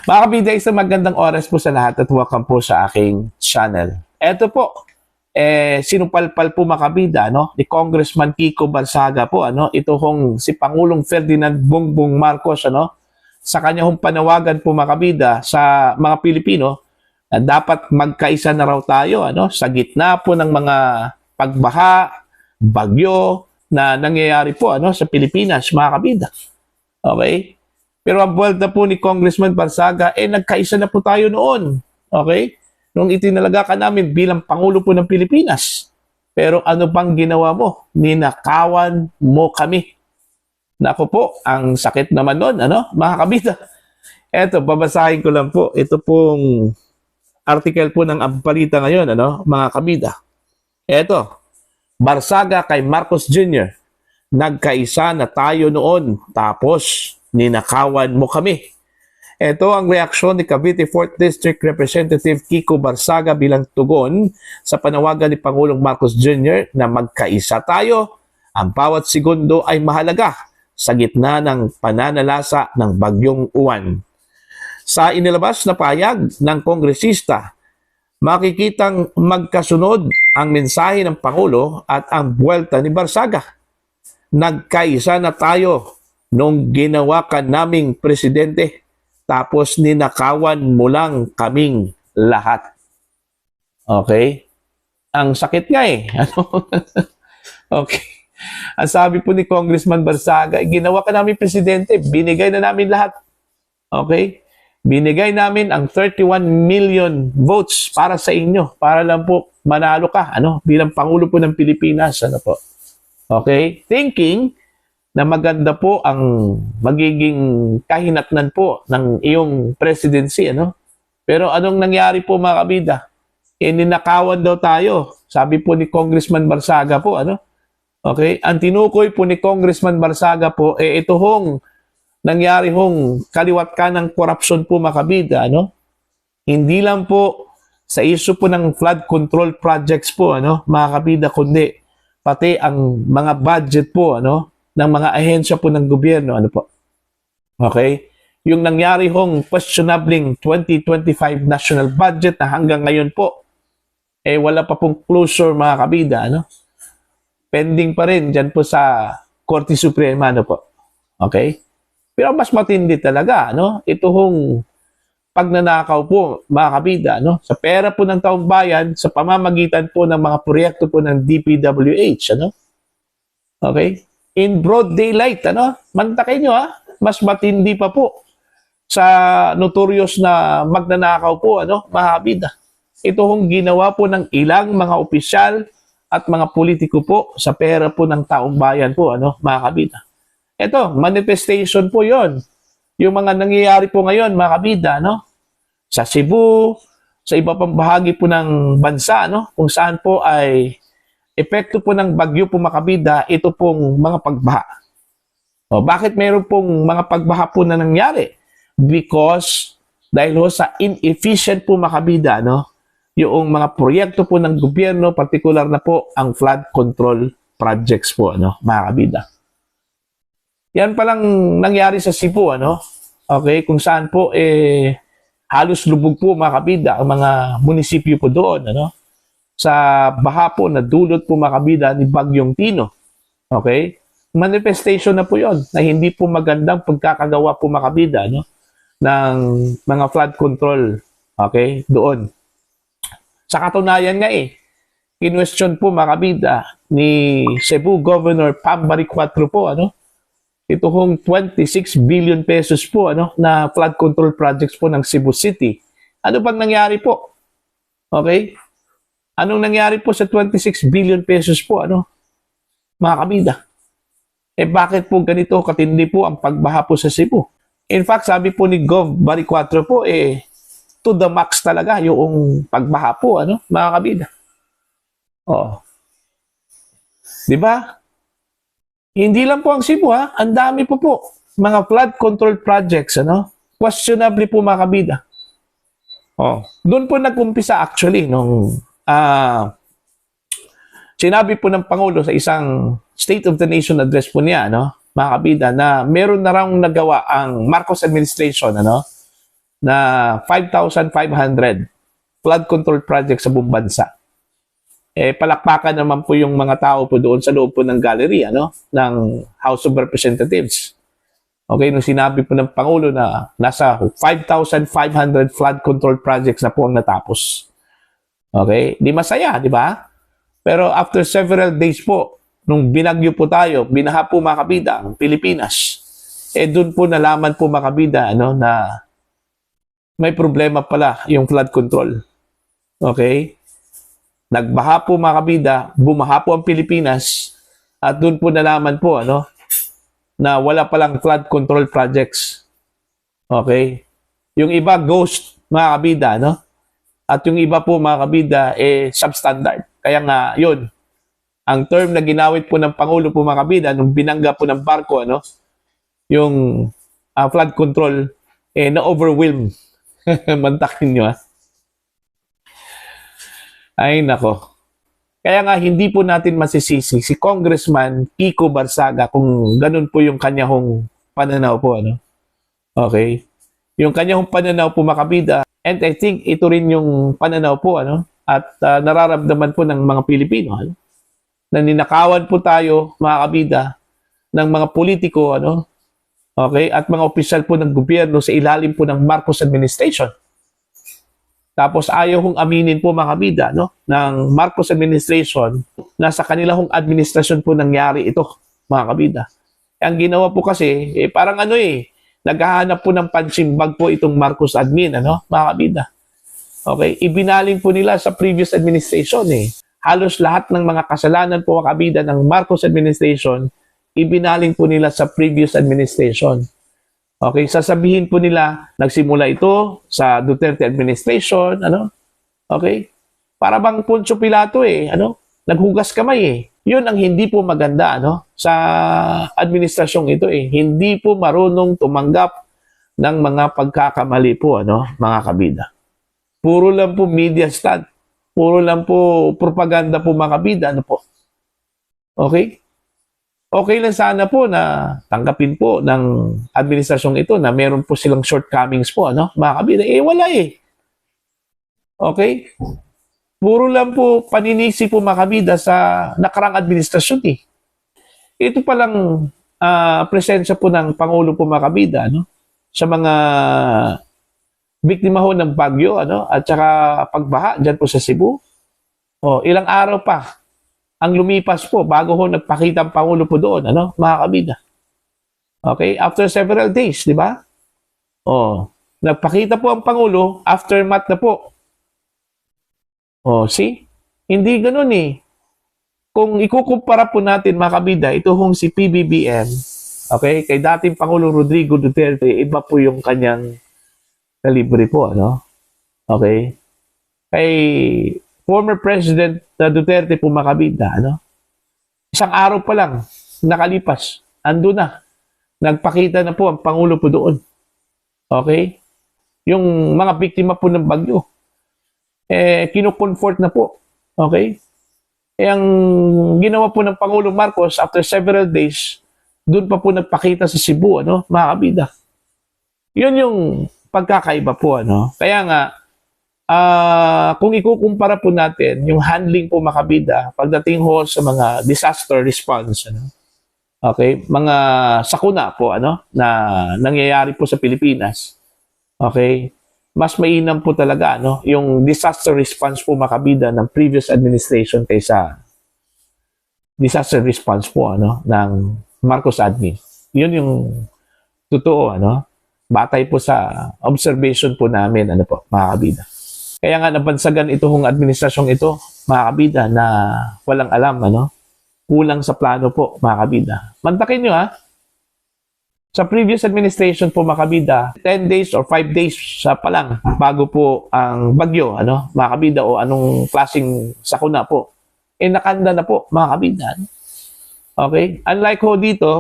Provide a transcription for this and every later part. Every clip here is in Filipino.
Mga kabida, isang magandang oras po sa lahat at welcome po sa aking channel. Eto po, sinupalpal po mga kabida, no? Ni Congressman Kiko Barsaga po, ano? Ito hong si Pangulong Ferdinand Bongbong Marcos, ano? Sa kanyang panawagan po mga kabida sa mga Pilipino na dapat magkaisa na raw tayo, ano? Sa gitna po ng mga pagbaha, bagyo na nangyayari po, ano? Sa Pilipinas, mga kabida. Okay? Pero ang buwelta po ni Congressman Barsaga, nagkaisa na po tayo noon. Okay? Nung itinalaga ka namin bilang Pangulo po ng Pilipinas. Pero ano pang ginawa mo? Ninakawan mo kami. Naku po, ang sakit naman nun, ano? Mga kabida. Eto, babasahin ko lang po. Ito pong article po ng Ampalita ngayon, ano? Mga kabida. Eto, Barsaga kay Marcos Jr. Nagkaisa na tayo noon. Tapos, ninakawan mo kami. Ito ang reaksyon ni Cavite 4th District Representative Kiko Barsaga bilang tugon sa panawagan ni Pangulong Marcos Jr. na magkaisa tayo. Ang bawat segundo ay mahalaga sa gitna ng pananalasa ng bagyong uwan. Sa inilabas na pahayag ng kongresista, makikitang magkasunod ang mensahe ng Pangulo at ang buwelta ni Barsaga. Nagkaisa na tayo nung ginawa ka naming presidente, tapos ninakawan mo lang kaming lahat. Okay? Ang sakit nga eh. Ano? Okay. Ang sabi po ni Congressman Barsaga, ginawa ka naming presidente, binigay na namin lahat. Okay? Binigay namin ang 31 million votes para sa inyo, para lang po manalo ka, ano? Bilang Pangulo po ng Pilipinas, ano po? Okay? Thinking na maganda po ang magiging kahinatnan po ng iyong presidency, ano? Pero anong nangyari po mga kabida? Ninakawan daw tayo. Sabi po ni Congressman Barsaga po, ano? Okay? Ang tinukoy po ni Congressman Barsaga po, ito hong nangyari hong kaliwat ka ng korupsyon po mga kabida, ano? Hindi lang po sa issue po ng flood control projects po, ano? Mga kabida, kundi pati ang mga budget po, ano? Ng mga ahensya po ng gobyerno, ano po. Okay? Yung nangyari hong questionabling 2025 national budget na hanggang ngayon po, wala pa pong closure mga kabida, ano? Pending pa rin dyan po sa Korte Suprema, ano po. Okay? Pero mas matindi talaga, ano? Ito hong pagnanakaw po, mga kabida, ano? Sa pera po ng taong bayan, sa pamamagitan po ng mga proyekto po ng DPWH, ano? Okay? In broad daylight, ano? Mantakay nyo, ha? Mas matindi pa po sa notorious na magnanakaw po, ano? Mga kabida. Ito hong ginawa po ng ilang mga opisyal at mga politiko po sa pera po ng taong bayan po, ano? Mga kabida. Ito, manifestation po yon. Yung mga nangyayari po ngayon, mga kabida, no? Sa Cebu, sa iba pang bahagi po ng bansa, no? Kung saan po ay epekto po ng bagyo po mga kabida, ito pong mga pagbaha. O, bakit mayroon pong mga pagbaha po na nangyari? Because dahil ho sa inefficient po mga kabida, no? Yung mga proyekto po ng gobyerno, partikular na po ang flood control projects po, no? Mga kabida. Yan palang nangyari sa Cebu, ano? Okay, kung saan po halos lubog po mga kabida ang mga munisipyo po doon, ano? Sa baha po na dulot po mga kabida ni Bagyong Tino. Okay? Manifestation na po 'yon na hindi po magandang pagkakagawa po mga kabida, no? Ng mga flood control. Okay? Doon. Sa katunayan nga kinwestiyon po mga kabida ni Cebu Governor Pambari Quatro po, ano? Ito hong 26 billion pesos po, ano, na flood control projects po ng Cebu City. Ano bang nangyari po? Okay? Anong nangyari po sa 26 billion pesos po, ano? Mga kabida. Bakit po ganito katindi po ang pagbaha po sa Cebu? In fact, sabi po ni Gov. Bari 4 po, to the max talaga yung pagbaha po, ano? Mga kabida. Oh. Di ba? Hindi lang po ang Cebu, ha? Ang dami po po. Mga flood control projects, ano? Questionably po mga kabida. Oh. Doon po nag-umpisa actually nung sinabi po ng Pangulo sa isang State of the Nation address po niya, no, mga kabida, na meron na raw nagawa ang Marcos administration, ano, na 5,500 flood control project sa buong bansa. Palakpakan naman po yung mga tao po doon sa loob po ng gallery, ng House of Representatives. Okay, nung sinabi po ng Pangulo na nasa 5,500 flood control projects na po ang natapos. Okay, di masaya, di ba? Pero after several days po, nung binagyo po tayo, binaha po mga kabida ang Pilipinas, doon po nalaman po mga kabida, na may problema pala yung flood control. Okay? Nagbaha po mga kabida, bumaha po ang Pilipinas, at doon po nalaman po, na wala palang flood control projects. Okay? Yung iba, ghost, mga kabida, At yung iba po, mga kabida, substandard. Kaya nga, yun, ang term na ginawit po ng Pangulo po, mga kabida, nung binangga po ng barko, yung flood control, na-overwhelm. Mantakin nyo, Ay, nako. Kaya nga, hindi po natin masisisi si Congressman Kiko Barsaga kung ganun po yung kanyang pananaw po, Okay? Yung kanyang pananaw po, makabida, and I think ito rin yung pananaw po, at nararamdaman po ng mga Pilipino, na ninakawan po tayo, mga kabida, ng mga politiko, Okay? At mga opisyal po ng gobyerno sa ilalim po ng Marcos administration. Tapos ayaw hong aminin po mga kabida, ng Marcos administration na sa kanilang administrasyon po nangyari ito, mga kabida. Ang ginawa po kasi, parang naghahanap po ng punching bag po itong Marcos admin, mga kabida. Okay, ibinaling po nila sa previous administration Halos lahat ng mga kasalanan po mga kabida ng Marcos administration, ibinaling po nila sa previous administration. Okay, sasabihin po nila, nagsimula ito sa Duterte administration, Okay? Para bang Poncio Pilato naghugas kamay Yun ang hindi po maganda, sa administrasyong ito Hindi po marunong tumanggap ng mga pagkakamali po, mga kabida. Puro lang po media stunt. Puro lang po propaganda po mga kabida, po. Okay? Okay lang sana po na tanggapin po ng administrasyong ito na meron po silang shortcomings po, mga kabida. Wala Okay? Puro lang po paninisi po mga kabida sa nakarang administrasyon Ito palang presensya po ng Pangulo po mga kabida, sa mga biktima ho ng bagyo, at saka pagbaha dyan po sa Cebu. Ilang araw pa ang lumipas po bago ho nagpakita ang Pangulo po doon, mga kabida. Okay? After several days, di ba? Nagpakita po ang Pangulo, aftermath na po. See? Hindi ganun Kung ikukumpara po natin, mga kabida, ito hong si PBBM, okay, kay dating Pangulo Rodrigo Duterte, iba po yung kanyang kalibre po, Okay? Kay former President Duterte po mga kabida, isang araw pa lang nakalipas, ando na. Nagpakita na po ang Pangulo po doon. Okay? Yung mga biktima po ng bagyo, kino-comfort na po. Okay? Ang ginawa po ng Pangulong Marcos after several days, doon pa po nagpakita sa Cebu, mga kabida. Yun yung pagkakaiba po, Kaya nga, kung ikukumpara po natin yung handling po makabida pagdating ho sa mga disaster response, okay, mga sakuna po, na nangyayari po sa Pilipinas, okay, mas mainam po talaga, yung disaster response po makabida ng previous administration kaysa disaster response po, ng Marcos admin. Yun yung totoo, batay po sa observation po namin, mga kabida. Kaya nga nabansagan ito hong administrasyong ito, mga kabida, na walang alam, kulang sa plano po, mga kabida. Mantakin nyo, sa previous administration po, mga kabida, 10 days or 5 days pa lang bago po ang bagyo, mga kabida, o anong klaseng sakuna po, nakanda na po, mga kabida. Okay? Unlike ho dito,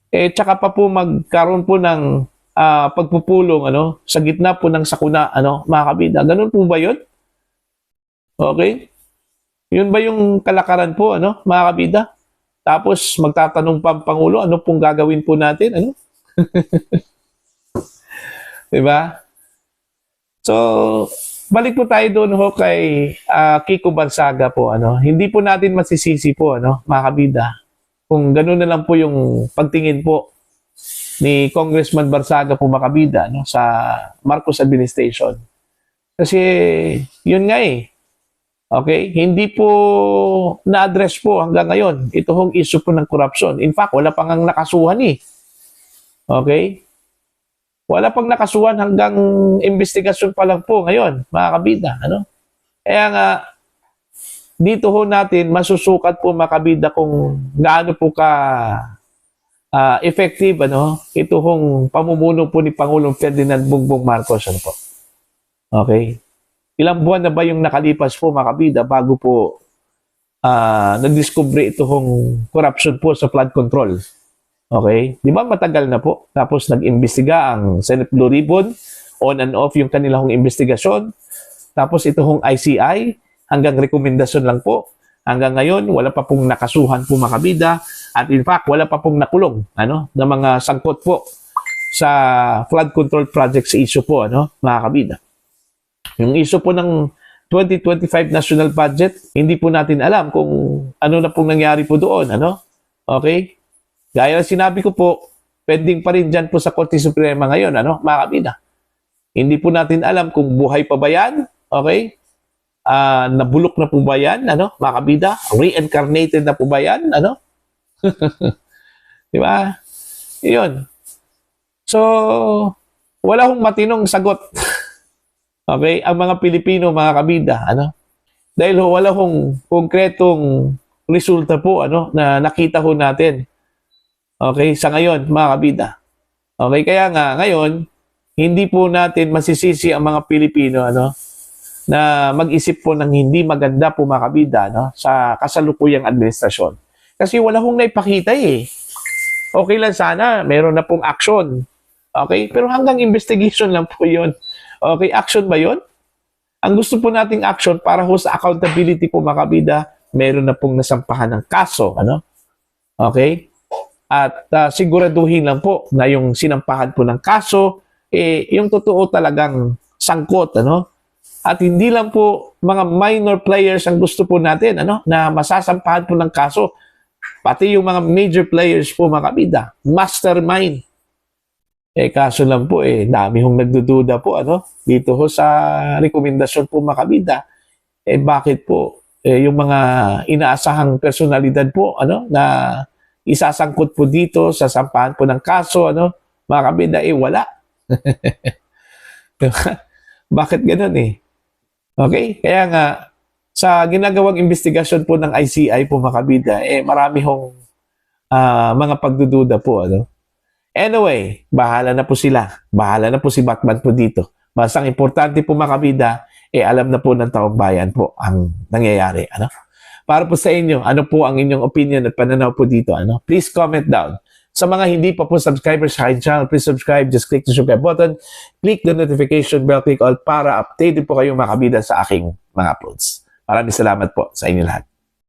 tsaka pa po magkaroon po ng pagpupulong sa gitna po ng sakuna, mga kabida. Ganun po ba 'yun? Okay? Yun ba yung kalakaran po, mga kabida? Tapos magtatanong pa ang Pangulo, ano pong gagawin po natin, 'Di ba? So, balik po tayo doon ho kay Kiko Barsaga po. Hindi po natin masisisi po, mga kabida. Kung gano'n na lang po yung pagtingin po ni Congressman Barsaga po makabida sa Marcos administration. Kasi yun nga eh. Okay? Hindi po na-address po hanggang ngayon ito hong issue po ng corruption. In fact, wala pang ang nakasuhan eh. Okay? Wala pang nakasuhan hanggang investigasyon pa lang po ngayon, mga kabida. Kaya nga, dito ho natin masusukat po mga kabida kung gaano po ka effective ito hong pamumuno po ni Pangulong Ferdinand Bongbong Marcos. Po? Okay? Ilang buwan na ba yung nakalipas po mga kabida bago po nagdiscover ito hong corruption po sa flood control? Okay? Di ba matagal na po? Tapos nag-imbestiga ang Senate Blue Ribbon, on and off yung kanilang investigasyon. Tapos ito hong ICI, hanggang rekomendasyon lang po. Hanggang ngayon, wala pa pong nakasuhan po mga kabida. At in fact, wala pa pong nakulong na mga sangkot po sa flood control project sa issue po, mga kabida. Yung issue po ng 2025 national budget, hindi po natin alam kung ano na pong nangyari po doon. Okay? Gaya ng sinabi ko po, pending pa rin dyan po sa Korte Suprema ngayon, mga kabida. Hindi po natin alam kung buhay pa ba yan, okay? Nabulok na po ba yan, mga kabida? Reincarnated na po ba yan, Di ba? Yun. So, wala hong matinong sagot. Okay? Ang mga Pilipino, mga kabida, Dahil wala hong konkretong resulta po, na nakita ho natin. Okay? Sa ngayon, mga kabida. Okay? Kaya nga, ngayon, hindi po natin masisisi ang mga Pilipino, na mag-isip po ng hindi maganda po mga kabida, sa kasalukuyang administrasyon. Kasi wala hong naipakita eh. Okay lang sana, meron na pong action. Okay? Pero hanggang investigation lang po yun. Okay? Action ba yun? Ang gusto po nating action para ho sa accountability po mga kabida, meron na pong nasampahan ng kaso. Okay? At siguraduhin lang po na yung sinampahan po ng kaso, yung totoo talagang sangkot, At hindi lang po mga minor players ang gusto po natin, na masasampahan po ng kaso. Pati yung mga major players po, mga kabida, mastermind. Kaso lang po, dami hong nagdududa po, dito ho sa rekomendasyon po, mga kabida. Bakit po, yung mga inaasahang personalidad po, na isasangkot po dito sa sampahan po ng kaso, mga kabida, wala. Bakit ganun Okay? Kaya nga, sa ginagawang investigasyon po ng ICI po mga kabida, marami hong mga pagdududa po. Anyway, bahala na po sila. Bahala na po si Batman po dito. Basta ang importante po mga kabida, alam na po ng taong bayan po ang nangyayari. Para po sa inyo, ano po ang inyong opinion at pananaw po dito? Please comment down. Sa mga hindi pa po subscribers sa aking channel, please subscribe. Just click the subscribe button. Click the notification bell, click all para updated po kayo mga kabida sa aking mga uploads. Maraming salamat po sa inyo lahat.